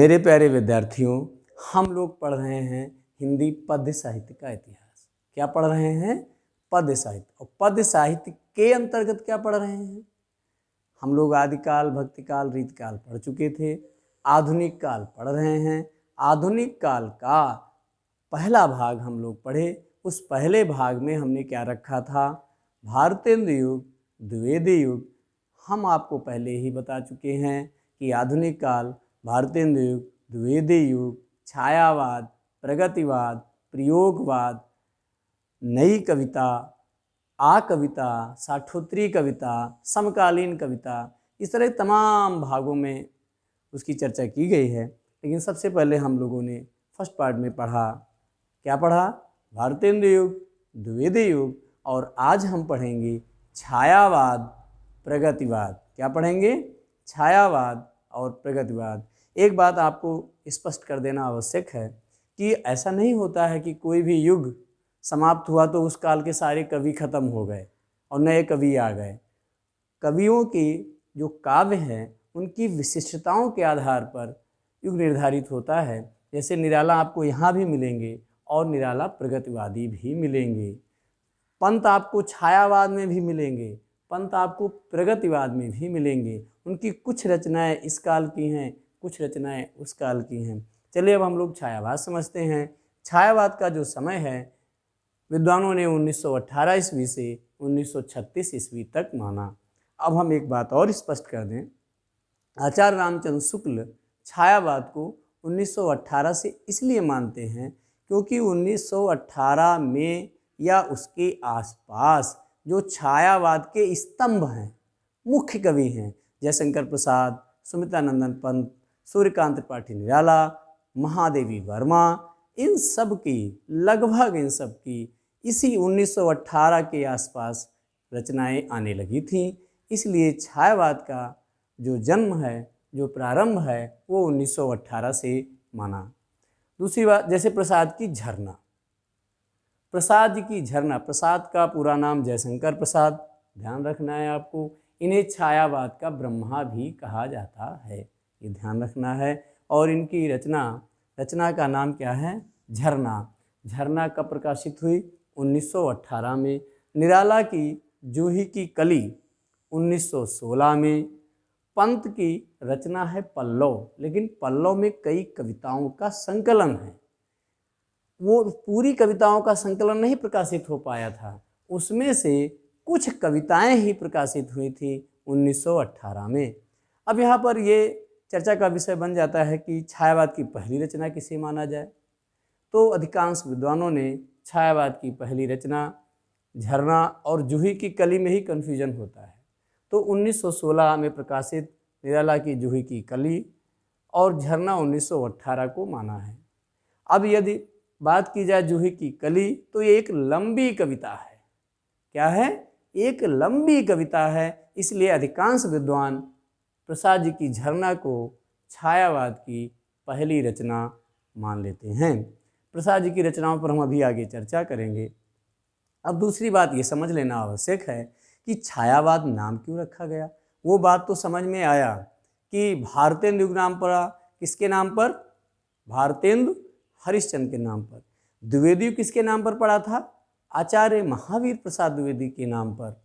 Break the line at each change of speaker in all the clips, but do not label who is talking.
मेरे प्यारे विद्यार्थियों, हम लोग पढ़ रहे हैं हिंदी पद्य साहित्य का इतिहास। क्या पढ़ रहे हैं? पद्य साहित्य। और पद्य साहित्य के अंतर्गत क्या पढ़ रहे हैं? हम लोग आदिकाल, भक्तिकाल, रीतकाल पढ़ चुके थे। आधुनिक काल पढ़ रहे हैं। आधुनिक काल का पहला भाग हम लोग पढ़े। उस पहले भाग में हमने क्या रखा था? भारतेंद्र युग, द्विवेदी युग। हम आपको पहले ही बता चुके हैं कि आधुनिक काल, भारतेंद्र युग, द्विवेदी युग, छायावाद, प्रगतिवाद, प्रयोगवाद, नई कविता, आ कविता, साठोत्तरी कविता, समकालीन कविता, इस तरह तमाम भागों में उसकी चर्चा की गई है। लेकिन सबसे पहले हम लोगों ने फर्स्ट पार्ट में पढ़ा, क्या पढ़ा? भारतेंद्र युग, द्विवेदी युग। और आज हम पढ़ेंगे छायावाद, प्रगतिवाद। क्या पढ़ेंगे? छायावाद और प्रगतिवाद। एक बात आपको स्पष्ट कर देना आवश्यक है कि ऐसा नहीं होता है कि कोई भी युग समाप्त हुआ तो उस काल के सारे कवि खत्म हो गए और नए कवि आ गए। कवियों के जो काव्य हैं उनकी विशिष्टताओं के आधार पर युग निर्धारित होता है। जैसे निराला आपको यहाँ भी मिलेंगे और निराला प्रगतिवादी भी मिलेंगे। पंत आपको छायावाद में भी मिलेंगे, पंत आपको प्रगतिवाद में भी मिलेंगे। उनकी कुछ रचनाएं इस काल की हैं, कुछ रचनाएं उस काल की हैं। चलिए अब हम लोग छायावाद समझते हैं। छायावाद का जो समय है विद्वानों ने 1918 ईस्वी से 1936 ईस्वी तक माना। अब हम एक बात और स्पष्ट कर दें, आचार्य रामचंद्र शुक्ल छायावाद को 1918 से इसलिए मानते हैं क्योंकि 1918 में या उसके आसपास जो छायावाद के स्तंभ हैं, मुख्य कवि हैं, जयशंकर प्रसाद, सुमित्रानंदन पंत, सूर्यकांत त्रिपाठी निराला, महादेवी वर्मा, इन सब की लगभग इन सब की इसी 1918 के आसपास रचनाएं आने लगी थीं। इसलिए छायावाद का जो जन्म है, जो प्रारंभ है, वो 1918 से माना। दूसरी बात, जैसे प्रसाद की झरना, प्रसाद जी की झरना, प्रसाद का पूरा नाम जयशंकर प्रसाद, ध्यान रखना है आपको। इन्हें छायावाद का ब्रह्मा भी कहा जाता है, ये ध्यान रखना है। और इनकी रचना का नाम क्या है? झरना। झरना कब प्रकाशित हुई? 1918 में। निराला की जूही की कली 1916 में। पंत की रचना है पल्लव, लेकिन पल्लव में कई कविताओं का संकलन है, वो पूरी कविताओं का संकलन नहीं प्रकाशित हो पाया था, उसमें से कुछ कविताएं ही प्रकाशित हुई थी 1918 में। अब यहाँ पर ये चर्चा का विषय बन जाता है कि छायावाद की पहली रचना किसे माना जाए। तो अधिकांश विद्वानों ने छायावाद की पहली रचना झरना और जूही की कली में ही कन्फ्यूजन होता है। तो 1916 में प्रकाशित निराला की जूही की कली और झरना 1918 को माना है। अब यदि बात की जाए जूही की कली तो ये एक लंबी कविता है। क्या है? एक लंबी कविता है। इसलिए अधिकांश विद्वान प्रसाद जी की झरना को छायावाद की पहली रचना मान लेते हैं। प्रसाद जी की रचनाओं पर हम अभी आगे चर्चा करेंगे। अब दूसरी बात ये समझ लेना आवश्यक है कि छायावाद नाम क्यों रखा गया। वो बात तो समझ में आया कि भारतेंद्र युग नाम पड़ा, किसके नाम पर? भारतेंद्र हरिश्चंद्र के नाम पर। द्विवेदी युग किसके नाम पर पड़ा था? आचार्य महावीर प्रसाद द्विवेदी के नाम पर।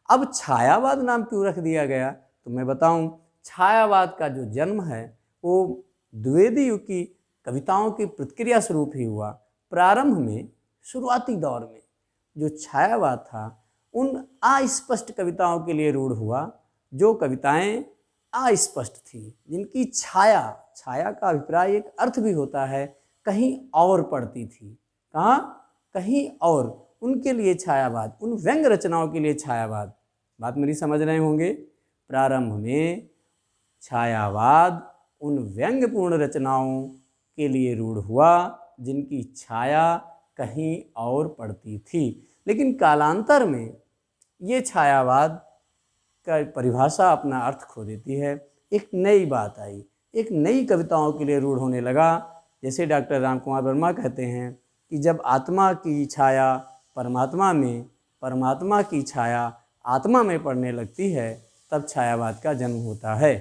अब छायावाद नाम क्यों रख दिया गया? तो मैं बताऊं, छायावाद का जो जन्म है वो द्विवेदी युग की कविताओं की प्रतिक्रिया स्वरूप ही हुआ। प्रारंभ में, शुरुआती दौर में जो छायावाद था उन अस्पष्ट कविताओं के लिए रूढ़ हुआ, जो कविताएं अस्पष्ट थी, जिनकी छाया का अभिप्राय एक अर्थ भी होता है, कहीं और पड़ती थी। कहाँ? कहीं और। उनके लिए छायावाद, उन व्यंग रचनाओं के लिए छायावाद। बात मेरी समझ रहे होंगे। प्रारंभ में छायावाद उन व्यंग्यपूर्ण रचनाओं के लिए रूढ़ हुआ जिनकी छाया कहीं और पड़ती थी। लेकिन कालांतर में ये छायावाद का परिभाषा अपना अर्थ खो देती है। एक नई बात आई, एक नई कविताओं के लिए रूढ़ होने लगा। जैसे डॉक्टर राम कुमार वर्मा कहते हैं कि जब आत्मा की छाया परमात्मा में, परमात्मा की छाया आत्मा में पड़ने लगती है, तब छायावाद का जन्म होता है।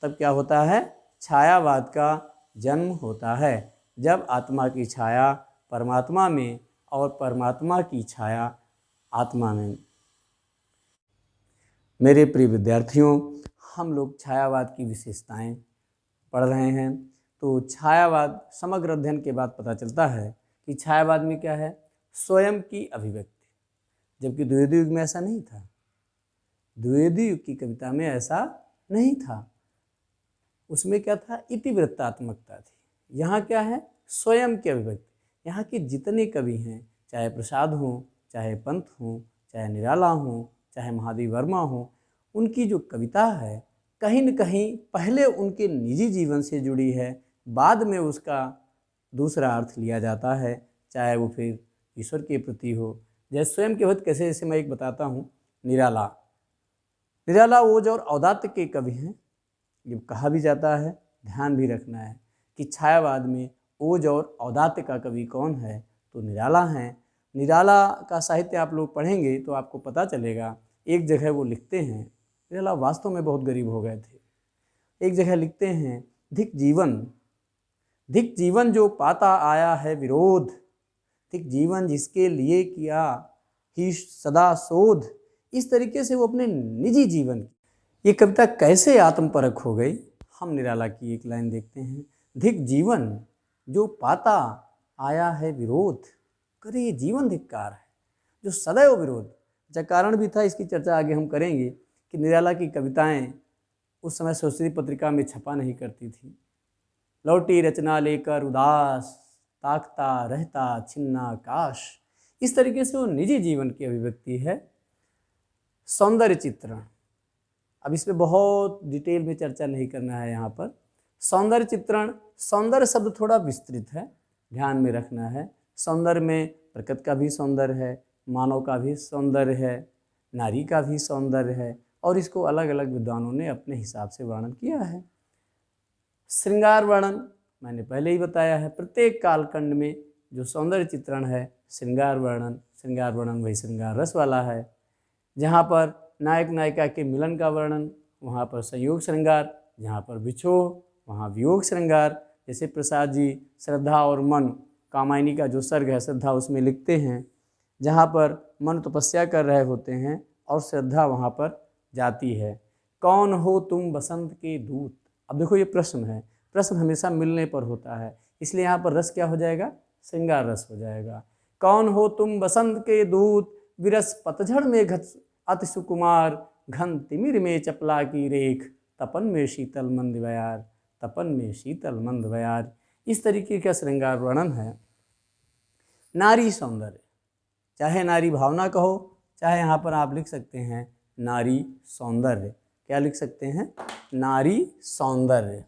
तब क्या होता है? छायावाद का जन्म होता है, जब आत्मा की छाया परमात्मा में और परमात्मा की छाया आत्मा में। मेरे प्रिय विद्यार्थियों, हम लोग छायावाद की विशेषताएं पढ़ रहे हैं। तो छायावाद समग्र अध्ययन के बाद पता चलता है कि छायावाद में क्या है, स्वयं की अभिव्यक्ति, जबकि द्विवेदी युग में ऐसा नहीं था। द्विवेदी युग की कविता में ऐसा नहीं था, उसमें क्या था, इतिवृत्तात्मकता थी। यहाँ क्या है, स्वयं की अभिव्यक्ति। यहाँ के जितने कवि हैं, चाहे प्रसाद हों, चाहे पंत हों, चाहे निराला हों, चाहे महादेव वर्मा हों, उनकी जो कविता है कहीं न कहीं पहले उनके निजी जीवन से जुड़ी है, बाद में उसका दूसरा अर्थ लिया जाता है, चाहे वो फिर ईश्वर के प्रति हो। जैसे स्वयं के वक्त कैसे, जैसे मैं एक बताता हूँ, निराला ओज और औदात्य के कवि हैं। ये कहा भी जाता है, ध्यान भी रखना है कि छायावाद में ओज और औदात्य का कवि कौन है, तो निराला हैं। निराला का साहित्य आप लोग पढ़ेंगे तो आपको पता चलेगा। एक जगह वो लिखते हैं, निराला वास्तव में बहुत गरीब हो गए थे। एक जगह लिखते हैं, धिक जीवन जो पाता आया है विरोध, धिक जीवन जिसके लिए किया ही सदा शोध। इस तरीके से वो अपने निजी जीवन की ये कविता कैसे आत्मपरक हो गई, हम निराला की एक लाइन देखते हैं। धिक जीवन जो पाता आया है विरोध, करे ये जीवन धिक्कार है जो सदैव विरोध। अच्छा, कारण भी था, इसकी चर्चा आगे हम करेंगे कि निराला की कविताएं उस समय स्वश्री पत्रिका में छपा नहीं करती थी। लौटी रचना लेकर उदास, ताकता रहता छिन्ना काश। इस तरीके से वो निजी जीवन की अभिव्यक्ति है। सौंदर्य चित्रण, अब इस पर बहुत डिटेल में चर्चा नहीं करना है यहाँ पर। सौंदर्य चित्रण, सौंदर्य शब्द थोड़ा विस्तृत है, ध्यान में रखना है। सौंदर्य में प्रकृति का भी सौंदर्य है, मानव का भी सौंदर्य है, नारी का भी सौंदर्य है, और इसको अलग अलग विद्वानों ने अपने हिसाब से वर्णन किया है। श्रृंगार वर्णन मैंने पहले ही बताया है, प्रत्येक कालखंड में जो सौंदर्य चित्रण है, श्रृंगार वर्णन वही श्रृंगार रस वाला है। जहाँ पर नायक नायिका के मिलन का वर्णन, वहाँ पर संयोग श्रृंगार, जहाँ पर विछोह वहाँ वियोग श्रृंगार। जैसे प्रसाद जी श्रद्धा और मन, कामायनी का जो सर्ग है श्रद्धा, उसमें लिखते हैं जहाँ पर मन तपस्या कर रहे होते हैं और श्रद्धा वहाँ पर जाती है। कौन हो तुम बसंत के दूत। अब देखो ये प्रश्न है, प्रश्न हमेशा मिलने पर होता है, इसलिए यहाँ पर रस क्या हो जाएगा, श्रृंगार रस हो जाएगा। कौन हो तुम बसंत के दूत, विरस पतझड़ में अति सुकुमार, घन तिमिर में चपला की रेख, तपन में शीतल मंद बयार, तपन में शीतल मंद बयार। इस तरीके का श्रृंगार वर्णन है। नारी सौंदर्य, चाहे नारी भावना कहो, चाहे यहाँ पर आप लिख सकते हैं नारी सौंदर्य। क्या लिख सकते हैं, नारी सौंदर्य।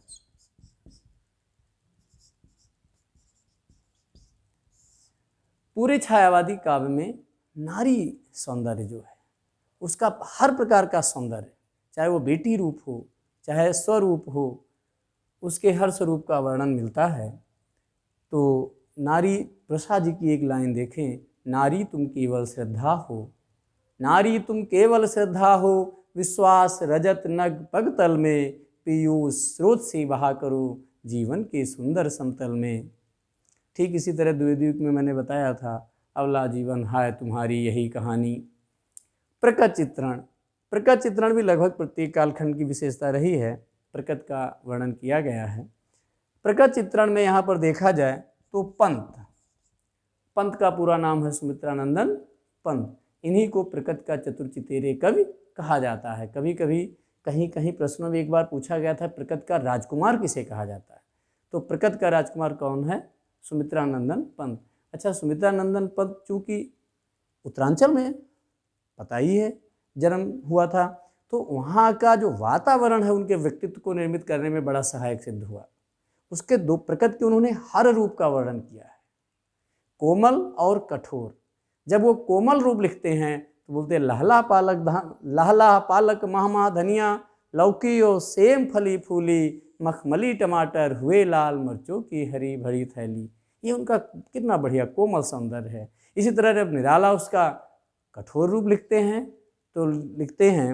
पूरे छायावादी काव्य में नारी सौंदर्य जो है, उसका हर प्रकार का सौंदर्य, चाहे वो बेटी रूप हो, चाहे स्वरूप हो, उसके हर स्वरूप का वर्णन मिलता है। तो नारी, प्रसाद जी की एक लाइन देखें, नारी तुम केवल श्रद्धा हो, नारी तुम केवल श्रद्धा हो, विश्वास रजत नग पगतल में, पीयूष स्रोत से बहा करो जीवन के सुंदर समतल में। ठीक इसी तरह द्विवेदी युग में मैंने बताया था, अवला जीवन हाय तुम्हारी यही कहानी। प्रकृति चित्रण, प्रकृति चित्रण भी लगभग प्रत्येक कालखंड की विशेषता रही है, प्रकृति का वर्णन किया गया है। प्रकृति चित्रण में यहाँ पर देखा जाए तो पंत का पूरा नाम है सुमित्रानंदन पंत। इन्हीं को प्रकृति का चतुरचितेरे कवि कहा जाता है। कभी कभी कहीं कहीं प्रश्नों में एक बार पूछा गया था, प्रकृति का राजकुमार किसे कहा जाता है, तो प्रकृति का राजकुमार कौन है, सुमित्रानंदन पंत। अच्छा, सुमित्रानंदन पंत चूँकि उत्तरांचल में पता ही है जन्म हुआ था, तो वहाँ का जो वातावरण है उनके व्यक्तित्व को निर्मित करने में बड़ा सहायक सिद्ध हुआ। उसके दो प्रकृति के उन्होंने हर रूप का वर्णन किया है, कोमल और कठोर। जब वो कोमल रूप लिखते हैं तो बोलते हैं लहला पालक महमा धनिया, लौकी और सेम फली फूली, मखमली टमाटर हुए लाल, मिर्चों की हरी भरी थैली। ये उनका कितना बढ़िया कोमल सौंदर्य है। इसी तरह जब निराला उसका कठोर रूप लिखते हैं तो लिखते हैं,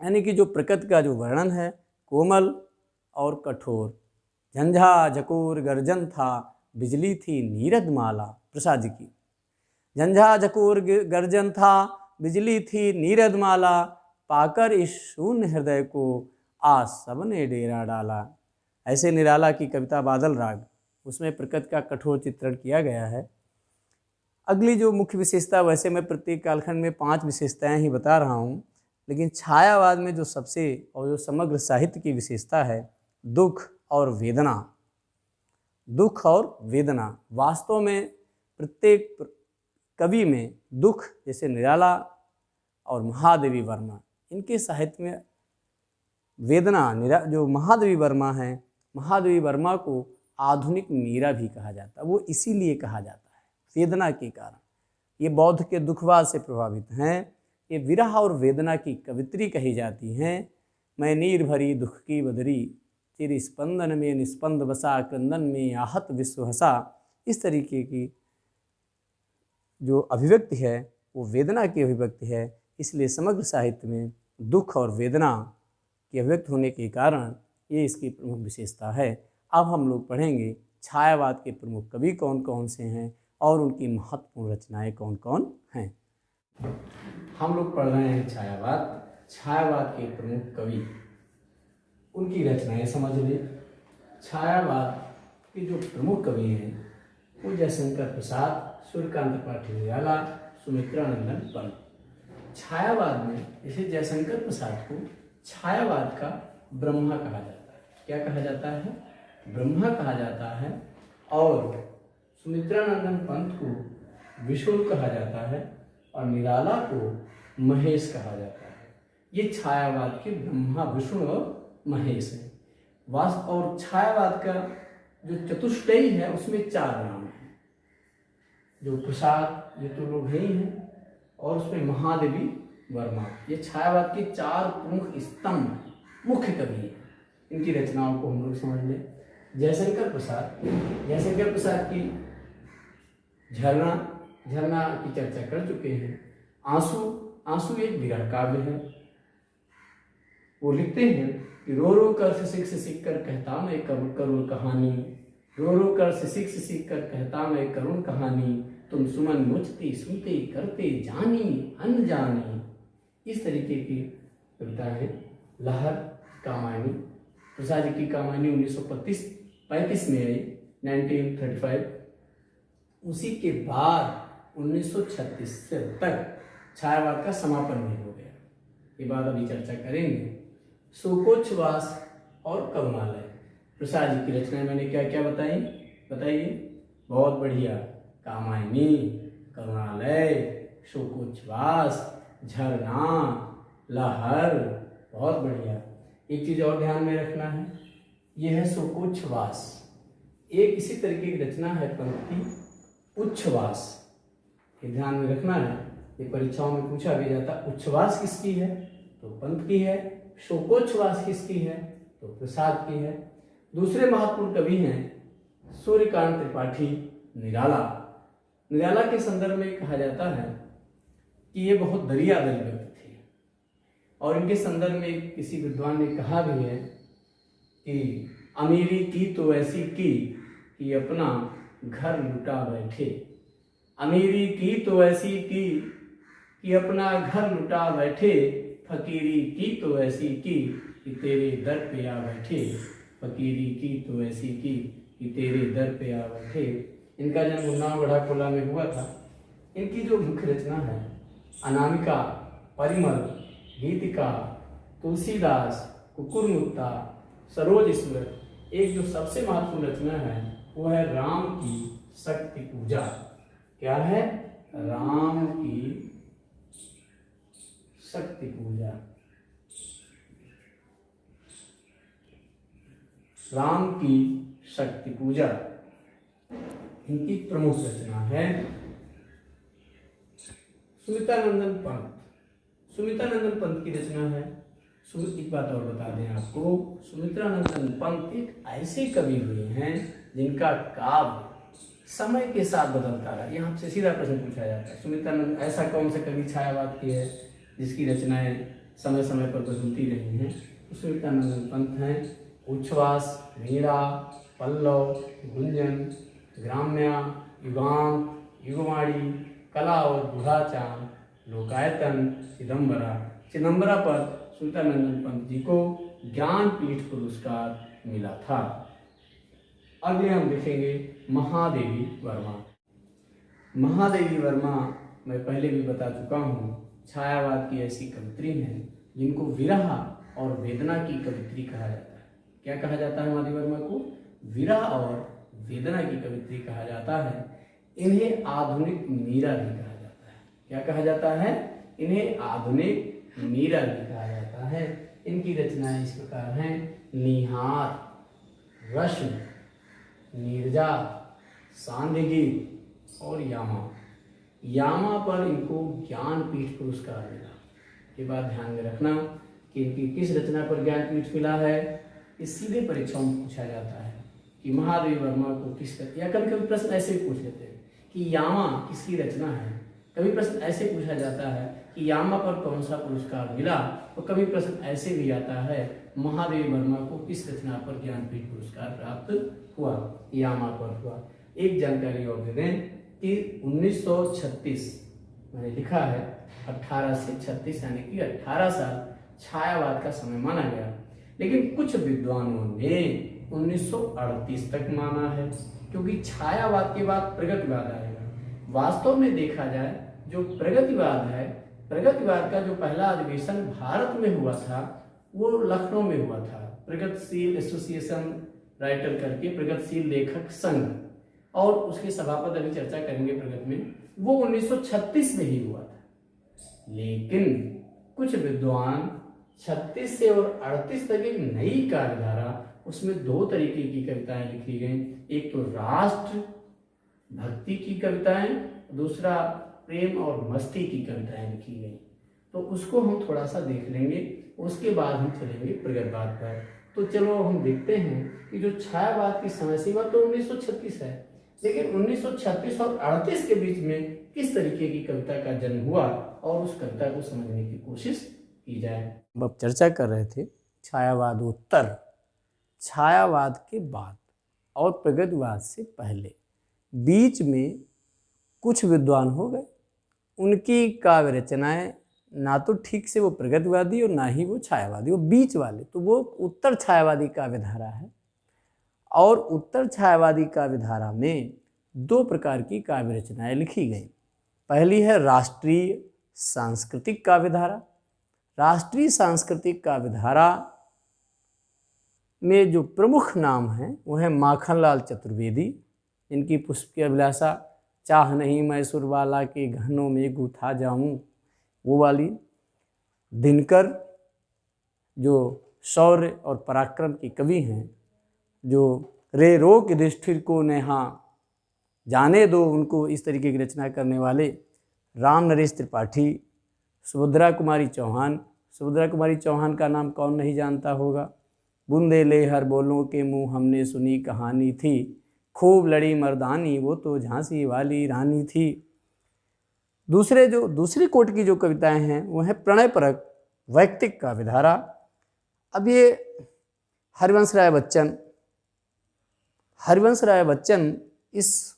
यानी कि जो प्रकृति का जो वर्णन है कोमल और कठोर, झंझा झकोर गर्जन था, बिजली थी नीरद माला। प्रसाद जी की। झंझा झकोर गर्जन था, बिजली थी नीरद माला, पाकर इस शून्य हृदय को आज सबने डेरा डाला। ऐसे निराला की कविता बादल राग, उसमें प्रकृति का कठोर चित्रण किया गया है। अगली जो मुख्य विशेषता, वैसे मैं प्रत्येक कालखंड में 5 विशेषताएं ही बता रहा हूँ, लेकिन छायावाद में जो सबसे और जो समग्र साहित्य की विशेषता है, दुख और वेदना। दुख और वेदना वास्तव में प्रत्येक कवि में दुख, जैसे निराला और महादेवी वर्मा, इनके साहित्य में वेदना, जो महादेवी वर्मा है, महादेवी वर्मा को आधुनिक मीरा भी कहा जाता है। वो इसीलिए कहा जाता है वेदना के कारण। ये बौद्ध के दुखवाद से प्रभावित हैं। ये विरह और वेदना की कवित्री कही जाती हैं। मैं नीर भरी दुख की बदरी, चिर स्पंदन में निस्पंद बसा, क्रंदन में आहत विश्व हसा। इस तरीके की जो अभिव्यक्ति है वो वेदना की अभिव्यक्ति है। इसलिए समग्र साहित्य में दुख और वेदना की अभिव्यक्त होने के कारण ये इसकी प्रमुख विशेषता है। अब हम लोग पढ़ेंगे छायावाद के प्रमुख कवि कौन कौन से हैं और उनकी महत्वपूर्ण रचनाएं कौन कौन हैं। हम लोग पढ़ रहे हैं छायावाद। छायावाद के प्रमुख कवि, उनकी रचनाएं समझ लें। छायावाद के जो प्रमुख कवि हैं वो जयशंकर प्रसाद, सूर्यकांत त्रिपाठी निराला, सुमित्रानंदन पंत। छायावाद में जैसे जयशंकर प्रसाद को छायावाद का ब्रह्मा कहा जाता है। क्या कहा जाता है? ब्रह्मा कहा जाता है। और सुमित्रानंदन पंत को विष्णु कहा जाता है और निराला को महेश कहा जाता है। ये छायावाद के ब्रह्मा, विष्णु और महेश हैं। वास्तव और छायावाद का जो चतुष्टयी है उसमें 4 नाम हैं। जो प्रसाद, ये तो लोग ही हैं, और उसमें महादेवी वर्मा। ये छायावाद के 4 प्रमुख स्तंभ, मुख्य कवि हैं। इनकी रचनाओं को हम लोग समझ लें। जयशंकर प्रसाद की झरना की चर्चा कर चुके हैं। आंसू एक विरह काव्य है। वो लिखते हैं कि रो रो कर सिसक कर कहता मैं करुण कहानी, रो रो कर सिसक कर कहता मैं करुण कहानी, तुम सुमन मुझती सुनते करते जानी अनजानी। इस तरीके की कविता है। लहर कामायनी, प्रसाद जी की कामायनी 1935 में आई, 1935। उसी के बाद 1936 से तक छायावाद का समापन नहीं हो गया। ये बात अभी चर्चा करेंगे। शोकोच्छ्वास और करुणालय, प्रसाद जी की रचनाएं मैंने क्या क्या बताइए? बहुत बढ़िया। कामायनी, करुणालय, शोकोच्छ्वास, झरना, लहर, बहुत बढ़िया। एक चीज और ध्यान में रखना है, यह है शोकोच्छ्वास। एक इसी तरीके की रचना है पंत की उच्छ्वास। ये ध्यान में रखना है, ये परीक्षाओं में पूछा भी जाता। उच्छ्वास किसकी है? तो पंत की है। शोकोच्छ्वास किसकी है? तो प्रसाद की है। दूसरे महत्वपूर्ण कवि हैं सूर्यकांत त्रिपाठी निराला। निराला के संदर्भ में कहा जाता है कि ये बहुत दरिया दिल व्यक्ति थे, और इनके संदर्भ में किसी विद्वान ने कहा भी है कि अमीरी की तो ऐसी की कि अपना घर लुटा बैठे। अमीरी की तो ऐसी की कि अपना घर लुटा बैठे, फकीरी की तो ऐसी की कि तेरे दर पे आ बैठे। फकीरी की तो ऐसी की कि तेरे दर पे आ बैठे। इनका जन्म उन्नाव गढ़ाकोला में हुआ था। इनकी जो मुख्य रचना है अनामिका, परिमल, गीतिका, तुलसीदास, कुकुरमुत्ता, सरोज। एक जो सबसे महत्वपूर्ण रचना है वो है राम की शक्ति पूजा। क्या है? राम की शक्ति पूजा। राम की शक्ति पूजा इनकी प्रमुख रचना है। सुमित्रानंदन पंत की रचना है। एक बात और बता दें आपको, सुमित्रानंदन पंत एक ऐसे कवि हुए हैं जिनका काव्य समय के साथ बदलता रहा। यहाँ आपसे सीधा प्रश्न पूछा जाता है, सुमित्रानंद ऐसा कौन सा कवि छायावाद की है जिसकी रचनाएं समय समय पर बदलती रही हैं? तो सुमित्रानंदन पंत हैं। उच्छ्वास, वीणा, पल्लव, गुंजन, ग्राम्या, युगांक, युगवाणी, कला और बूढ़ाचार, लोकायतन, चिदम्बरा। चिदम्बरा पर सुल्तानंदन पंत जी को ज्ञानपीठ पुरस्कार मिला था। अगले हम देखेंगे महादेवी वर्मा। महादेवी वर्मा मैं पहले भी बता चुका हूँ, छायावाद की ऐसी कवित्री हैं जिनको विरह और वेदना की कवित्री कहा जाता है। क्या कहा जाता है महादेवी वर्मा को? विरह और वेदना की कवित्री कहा जाता है। इन्हें आधुनिक मीरा भी कहा जाता है। क्या कहा जाता है? इन्हें आधुनिक मीरा भी कहा जाता है। इनकी रचनाएं इस प्रकार हैं: निहार, रश्मि, नीरजा, सांध्यगीत और यामा। यामा पर इनको ज्ञानपीठ पुरस्कार मिला। ये बात ध्यान में रखना कि इनकी किस रचना पर ज्ञानपीठ मिला है। इस सीधे परीक्षाओं में पूछा जाता है कि महादेवी वर्मा को किस, या कभी कभी प्रश्न ऐसे भी पूछ लेते हैं कि यामा किसकी रचना है। कभी प्रश्न ऐसे पूछा जाता है कि यामा पर कौन सा पुरस्कार मिला, और कभी प्रश्न ऐसे भी आता है महादेवी वर्मा को किस रचना पर ज्ञानपीठ पुरस्कार प्राप्त हुआ। यामा पर हुआ। एक जानकारी और दे दें कि 1936 मैंने लिखा है 18 से 36 यानी कि 18 साल छायावाद का समय माना गया, लेकिन कुछ विद्वानों ने 1938 तक माना है, क्योंकि छायावाद के बाद प्रगतिवाद आएगा। वास्तव में देखा जाए जो प्रगतिवाद है, प्रगतिवाद का जो पहला अधिवेशन भारत में हुआ था वो लखनऊ में हुआ था। प्रगतिशील एसोसिएशन राइटर करके प्रगतिशील लेखक संघ, और उसके सभापति अभी चर्चा करेंगे प्रगति में, वो 1936 में ही हुआ था। लेकिन कुछ विद्वान 36 से और 38 तक एक नई कार्यधारा, उसमें दो तरीके की कविताएं लिखी गई। एक तो राष्ट्र भक्ति की कविताएं, दूसरा प्रेम और मस्ती की कविताएं लिखी गई। तो उसको हम थोड़ा सा देख लेंगे, उसके बाद हम चलेंगे प्रगतिवाद पर। तो चलो हम देखते हैं कि जो छायावाद की समय सीमा तो 1936 है, लेकिन 1936 और 38 के बीच में किस तरीके की कविता का जन्म हुआ, और उस कविता को समझने की कोशिश की जाए। अब चर्चा कर रहे थे छायावाद उत्तर, छायावाद के बाद और प्रगतिवाद से पहले। बीच में कुछ विद्वान हो गए, उनकी काव्य रचनाएं ना तो ठीक से वो प्रगतिवादी और ना ही वो छायावादी, वो बीच वाले, तो वो उत्तर छायावादी काव्यधारा है। और उत्तर छायावादी काव्यधारा में दो प्रकार की काव्य रचनाएं लिखी गई। पहली है राष्ट्रीय सांस्कृतिक काव्यधारा। राष्ट्रीय सांस्कृतिक काव्यधारा में जो प्रमुख नाम हैं वो है माखनलाल चतुर्वेदी, इनकी पुष्प की अभिलाषा, चाह नहीं मैं सुरबाला के गहनों में गुथा जाऊं, वो वाली। दिनकर जो शौर्य और पराक्रम के कवि हैं, जो रे रोक युधिष्ठिर को नेहा जाने दो, उनको इस तरीके की रचना करने वाले राम नरेश त्रिपाठी। सुभद्रा कुमारी चौहान, सुभद्रा कुमारी चौहान का नाम कौन नहीं जानता होगा। बूंदे ले हर बोलों के मुँह हमने सुनी कहानी थी, खूब लड़ी मर्दानी वो तो झांसी वाली रानी थी। दूसरी कोट की जो कविताएं हैं वो है प्रणयपरक वैयक्तिक काव्यधारा। अब ये हरिवंश राय बच्चन इस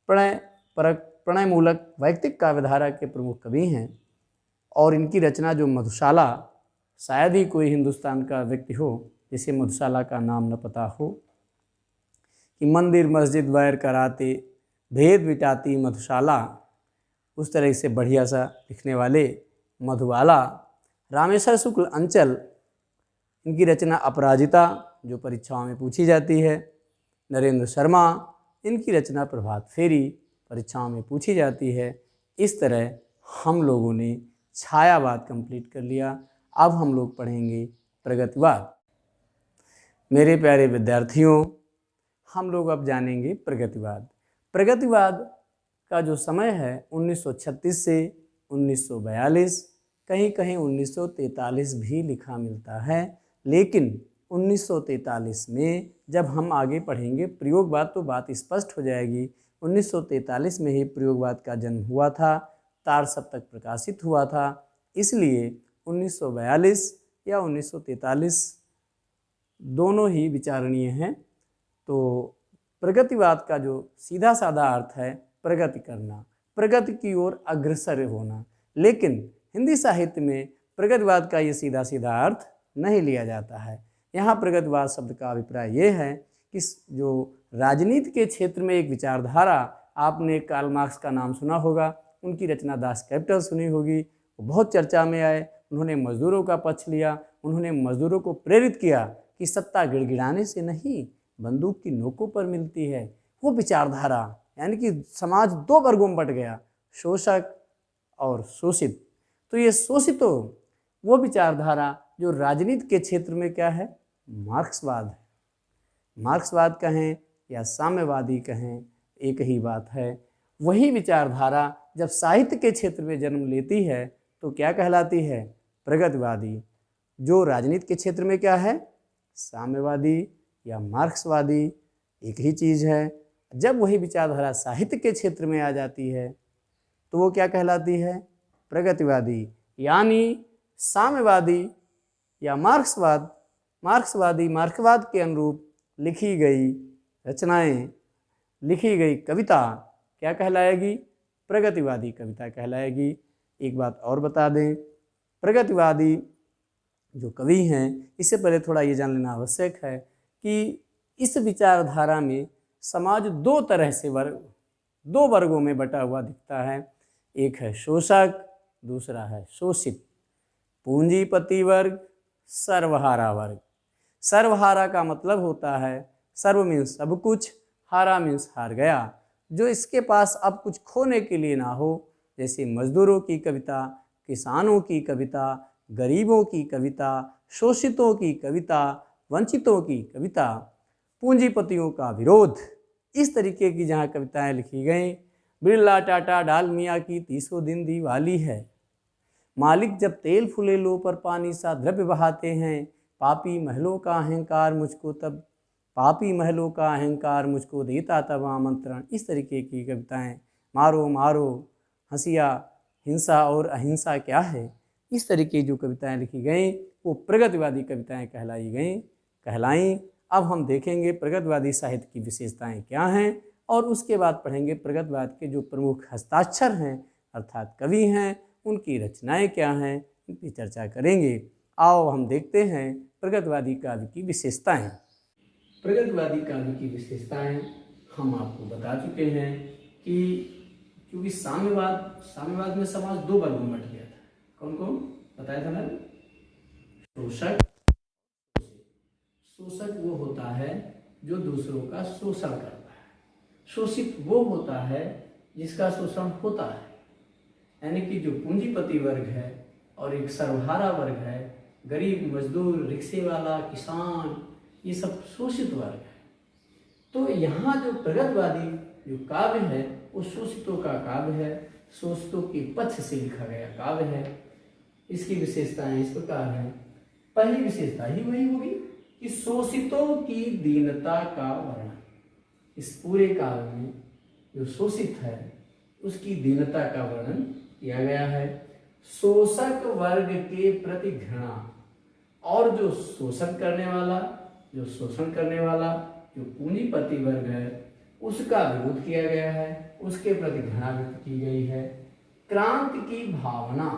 प्रणय मूलक वैयक्तिक काव्यधारा के प्रमुख कवि हैं, और इनकी रचना जो मधुशाला, शायद ही कोई हिंदुस्तान का व्यक्ति हो जिसे मधुशाला का नाम न पता हो, कि मंदिर मस्जिद वैर कराते भेद मिटाती मधुशाला, उस तरह से बढ़िया सा लिखने वाले मधुबाला। रामेश्वर शुक्ल अंचल, इनकी रचना अपराजिता जो परीक्षाओं में पूछी जाती है। नरेंद्र शर्मा, इनकी रचना प्रभात फेरी परीक्षाओं में पूछी जाती है। इस तरह हम लोगों ने छायावाद कंप्लीट कर लिया। अब हम लोग पढ़ेंगे प्रगतिवाद। मेरे प्यारे विद्यार्थियों, हम लोग अब जानेंगे प्रगतिवाद। प्रगतिवाद का जो समय है 1936 से 1942, कहीं कहीं 1943 भी लिखा मिलता है, लेकिन 1943 में जब हम आगे पढ़ेंगे प्रयोगवाद तो बात स्पष्ट हो जाएगी। 1943 में ही प्रयोगवाद का जन्म हुआ था, तार सप्तक प्रकाशित हुआ था, इसलिए 1942 या 1943 दोनों ही विचारणीय हैं। तो प्रगतिवाद का जो सीधा साधा अर्थ है प्रगति करना, प्रगति की ओर अग्रसर होना, लेकिन हिंदी साहित्य में प्रगतिवाद का ये सीधा सीधा अर्थ नहीं लिया जाता है। यहाँ प्रगतिवाद शब्द का अभिप्राय ये है कि जो राजनीति के क्षेत्र में एक विचारधारा, आपने कार्ल मार्क्स का नाम सुना होगा, उनकी रचना दास कैपिटल सुनी होगी, वो बहुत चर्चा में आए। उन्होंने मजदूरों का पक्ष लिया, उन्होंने मजदूरों को प्रेरित किया कि सत्ता गिड़गिड़ाने से नहीं बंदूक की नोकों पर मिलती है। वो विचारधारा, यानी कि समाज दो वर्गों में बंट गया, शोषक और शोषित। तो ये शोषितों वो विचारधारा जो राजनीति के क्षेत्र में क्या है, मार्क्सवाद है। मार्क्सवाद कहें या साम्यवादी कहें, एक ही बात है। वही विचारधारा जब साहित्य के क्षेत्र में जन्म लेती है तो क्या कहलाती है, प्रगतिवादी। जो राजनीति के क्षेत्र में क्या है, साम्यवादी या मार्क्सवादी, एक ही चीज़ है। जब वही विचारधारा साहित्य के क्षेत्र में आ जाती है तो वो क्या कहलाती है, प्रगतिवादी। यानी साम्यवादी या मार्क्सवादी मार्क्सवाद के अनुरूप लिखी गई रचनाएं, लिखी गई कविता क्या कहलाएगी, प्रगतिवादी कविता कहलाएगी। एक बात और बता दें, प्रगतिवादी जो कवि हैं, इससे पहले थोड़ा ये जान लेना आवश्यक है कि इस विचारधारा में समाज दो तरह से दो वर्गों में बटा हुआ दिखता है। एक है शोषक, दूसरा है शोषित। पूंजीपति वर्ग, सर्वहारा वर्ग। सर्वहारा का मतलब होता है, सर्व मीन्स सब कुछ, हारा मीन्स हार गया, जो इसके पास अब कुछ खोने के लिए ना हो। जैसे मजदूरों की कविता, किसानों की कविता, गरीबों की कविता, शोषितों की कविता, वंचितों की कविता, पूंजीपतियों का विरोध, इस तरीके की जहाँ कविताएं लिखी गईं। बिरला टाटा डालमिया की 30 दिन दिवाली है, मालिक जब तेल फुले लो पर पानी सा द्रव्य बहाते हैं, पापी महलों का अहंकार मुझको देता तब आमंत्रण। इस तरीके की कविताएं, मारो मारो, हंसिया, हिंसा और अहिंसा क्या है, इस तरीके जो कविताएं लिखी गईं वो प्रगतिवादी कविताएं कहलाईं। अब हम देखेंगे प्रगतिवादी साहित्य की विशेषताएं क्या हैं और उसके बाद पढ़ेंगे प्रगतिवाद के जो प्रमुख हस्ताक्षर हैं अर्थात कवि हैं, उनकी रचनाएं क्या हैं, इन पर चर्चा करेंगे। आओ हम देखते हैं प्रगतिवादी काव्य की विशेषताएं। प्रगतिवादी काव्य की विशेषताएं हम आपको बता चुके हैं कि क्योंकि साम्यवाद में समाज दो वर्गों में बट गया था। कौन कौन बताया था ना, शोषक। शोषक वो होता है जो दूसरों का शोषण करता है, शोषित वो होता है जिसका शोषण होता है। यानी कि जो पूंजीपति वर्ग है और एक सर्वहारा वर्ग है, गरीब, मजदूर, रिक्शे वाला, किसान, ये सब शोषित वर्ग है। तो यहाँ जो प्रगतिवादी जो काव्य है वो शोषितों का काव्य है, शोषितों के पक्ष से लिखा गया काव्य है। इसकी विशेषताएं इस प्रकार हैं। पहली विशेषता ही वही होगी कि शोषितों की दीनता का वर्णन। इस पूरे काव्य में जो शोषित है उसकी दीनता का वर्णन किया गया है। शोषक वर्ग के प्रति घृणा और जो शोषण करने वाला जो पूंजीपति वर्ग है उसका विरोध किया गया है, उसके प्रति घृणा व्यक्त की गई है। क्रांति की भावना,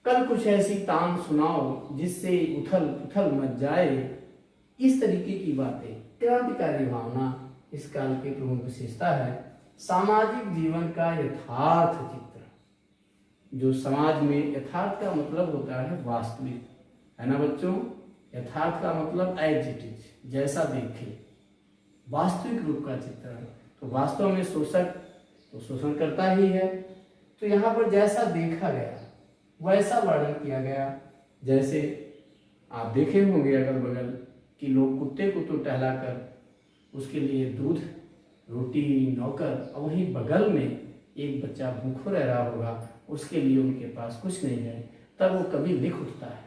कल कुछ ऐसी तान सुनाओ जिससे उथल मच जाए, इस तरीके की बातें, क्रांतिकारी भावना इस काल की प्रमुख विशेषता है। सामाजिक जीवन का यथार्थ चित्र, जो समाज में यथार्थ का मतलब होता है वास्तविक, है ना बच्चों। यथार्थ का मतलब एज इट इज, जैसा देखे, वास्तविक रूप का चित्रण। तो वास्तव में शोषक तो शोषण करता ही है, तो यहाँ पर जैसा देखा गया वैसा वर्णन किया गया। जैसे आप देखे होंगे अगल बगल कि लोग कुत्ते को तो टहलाकर उसके लिए दूध, रोटी, नौकर, और वहीं बगल में एक बच्चा भूखा रह रहा होगा, उसके लिए उनके पास कुछ नहीं है, तब वो कभी लिख उठता है।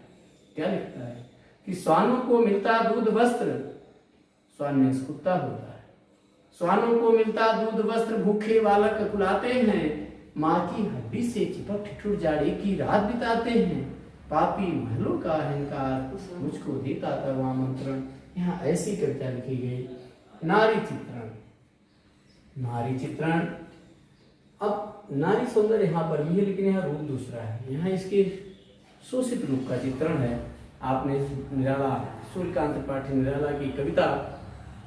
क्या लिखता है कि श्वानों को मिलता दूध वस्त्र, श्वान में कुत्ता होता है, श्वानों को मिलता दूध वस्त्र, भूखे बालक कुलाते हैं, माँ की हड्डी से चिपक ठिठुर जाड़े की रात बिताते हैं, पापी महलों का अहंकार मुझको देता तब आमंत्रण। यहाँ ऐसी कविता लिखी गई, नारी चित्रण। नारी चित्रण, अब नारी सौंदर्य यहाँ पर भी है, लेकिन यहाँ रूप दूसरा है। यहाँ इसके शोषित रूप का चित्रण है। आपने निराला, सूर्यकांत त्रिपाठी निराला की कविता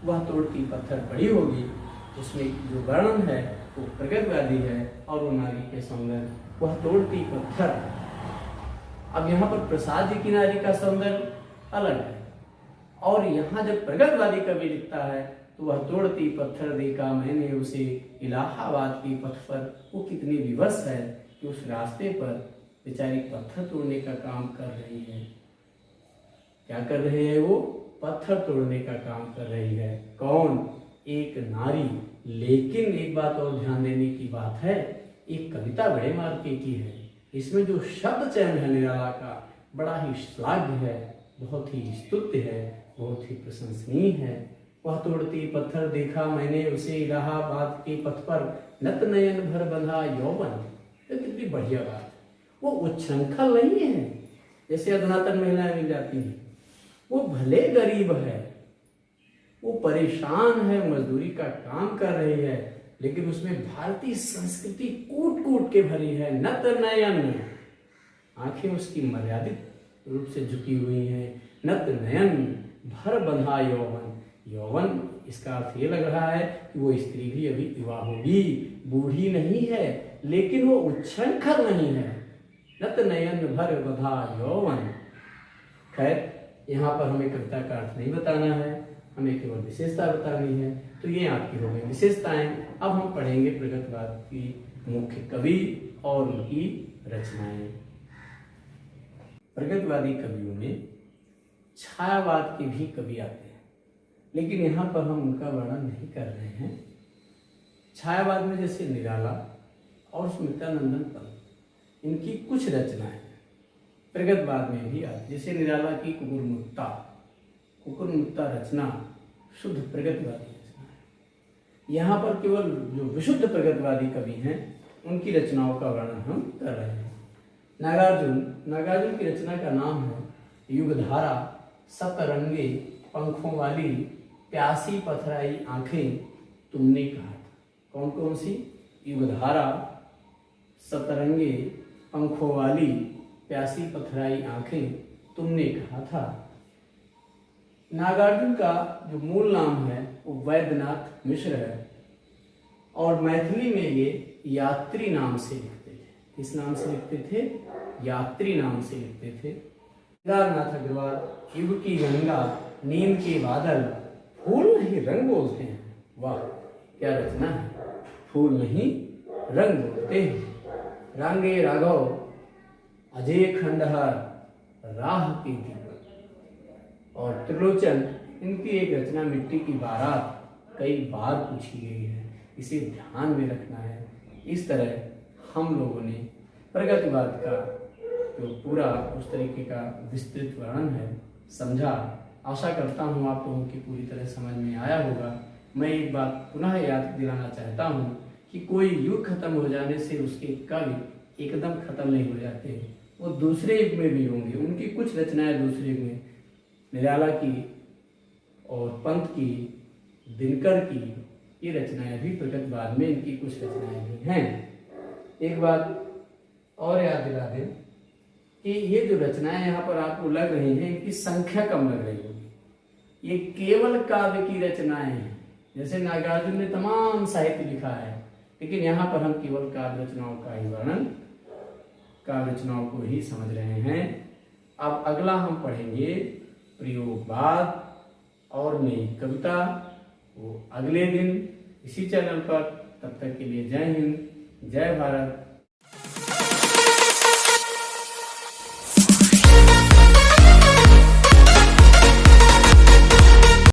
वह तोड़ती पत्थर पड़ी होगी, उसमें जो वर्णन है वो प्रगतिवादी है, और वो नारी के सौंदर्य वह तोड़ती पत्थर। अब यहाँ पर प्रसाद जी की नारी का सौंदर्य अलग है, और यहाँ जब प्रगतिवादी कवि लिखता है तो वह तोड़ती पत्थर देखा मैंने उसे इलाहाबाद की पथ पर। वो कितनी विवश है कि उस रास्ते पर बेचारी पत्थर तोड़ने का काम कर रही है। क्या कर रही है वो? पत्थर तोड़ने का काम कर रही है। कौन? एक नारी। लेकिन एक बात और ध्यान देने की बात है, एक कविता बड़े मार्के की है। इसमें जो शब्द चयन है निराला का बड़ा ही श्लाघ्य है, बहुत ही स्तुत्य है, बहुत ही प्रशंसनीय है। वह तोड़ती पत्थर देखा मैंने उसे इलाहाबाद के पथ पर, नत नयन भर बंधा यौवन। ये कितनी बढ़िया बात है। वो उच्छृंखल नहीं है जैसे अधुनातन महिलाएं मिल जाती हैं। वो भले गरीब है, वो परेशान है, मजदूरी का काम कर रही है, लेकिन उसमें भारतीय संस्कृति कूट कूट के भरी है। नत नयन, आंखें उसकी मर्यादित रूप से झुकी हुई हैं। नत नयन भर बंधा यौवन। यौवन इसका अर्थ ये लग रहा है कि वो स्त्री भी अभी युवा होगी, बूढ़ी नहीं है, लेकिन वो उच्छृंखल नहीं है। नत नयन भर बंधा यौवन। खैर, यहाँ पर हमें कविता का अर्थ नहीं बताना है, हमें केवल विशेषता बतानी है। तो ये आपकी हो गई विशेषताएं। अब हम पढ़ेंगे प्रगतिवाद की मुख्य कवि और उनकी रचनाएं। प्रगतिवादी कवियों में छायावाद के भी कवि आते हैं, लेकिन यहाँ पर हम उनका वर्णन नहीं कर रहे हैं। छायावाद में जैसे निराला और स्मितानंदन पंत, इनकी कुछ रचनाएं प्रगतिवाद में भी आती, जैसे निराला की कुकुरमुक्ता रचना शुद्ध प्रगतिवादी रचना है। यहाँ पर केवल जो विशुद्ध प्रगतिवादी कवि हैं उनकी रचनाओं का वर्णन हम कर रहे हैं। नागार्जुन की रचना का नाम है युगधारा, सतरंगे पंखों वाली, प्यासी पथराई आंखें तुमने कहा था। कौन कौन सी? युगधारा, सतरंगे पंखों वाली, प्यासी पथराई आंखें तुमने कहा था। नागार्जुन का जो मूल नाम है वो वैद्यनाथ मिश्र है, और मैथिली में ये यात्री नाम से लिखते थे। किस नाम से लिखते थे? यात्री नाम से लिखते थे। केदारनाथ अग्रवाल, युग की गंगा, नींद के बादल, फूल नहीं रंग बोलते हैं। वाह, क्या रचना है! फूल नहीं रंग बोलते हैं। रांगे राघव, अजय खंडहर, राह की दीपक, और त्रिलोचन, इनकी एक रचना मिट्टी की बारात कई बार पूछी गई है, इसे ध्यान में रखना है। इस तरह हम लोगों ने प्रगतिवाद का जो पूरा उस तरीके का विस्तृत वर्णन है समझा। आशा करता हूँ आप लोगों की पूरी तरह समझ में आया होगा। मैं एक बात पुनः याद दिलाना चाहता हूँ कि कोई युग खत्म हो जाने से उसके कवि एकदम खत्म नहीं हो जाते, वो दूसरे युग में भी होंगे। उनकी कुछ रचनाएं दूसरे युग में, निराला की और पंत की, दिनकर की, ये रचनाएं भी प्रगतिवाद में इनकी कुछ रचनाएं भी हैं। एक बात और याद दिला दें कि ये जो रचनाएं यहाँ पर आपको लग रही हैं, इनकी संख्या कम लग रही होगी। ये केवल काव्य की रचनाएं हैं। जैसे नागार्जुन ने तमाम साहित्य लिखा है, लेकिन यहाँ पर हम केवल काव्य रचनाओं का ही वर्णन, काव्य रचनाओं को ही समझ रहे हैं। अब अगला हम पढ़ेंगे प्रयोगवाद और नई कविता, वो अगले दिन इसी चैनल पर। तब तक के लिए जय हिंद, जय भारत।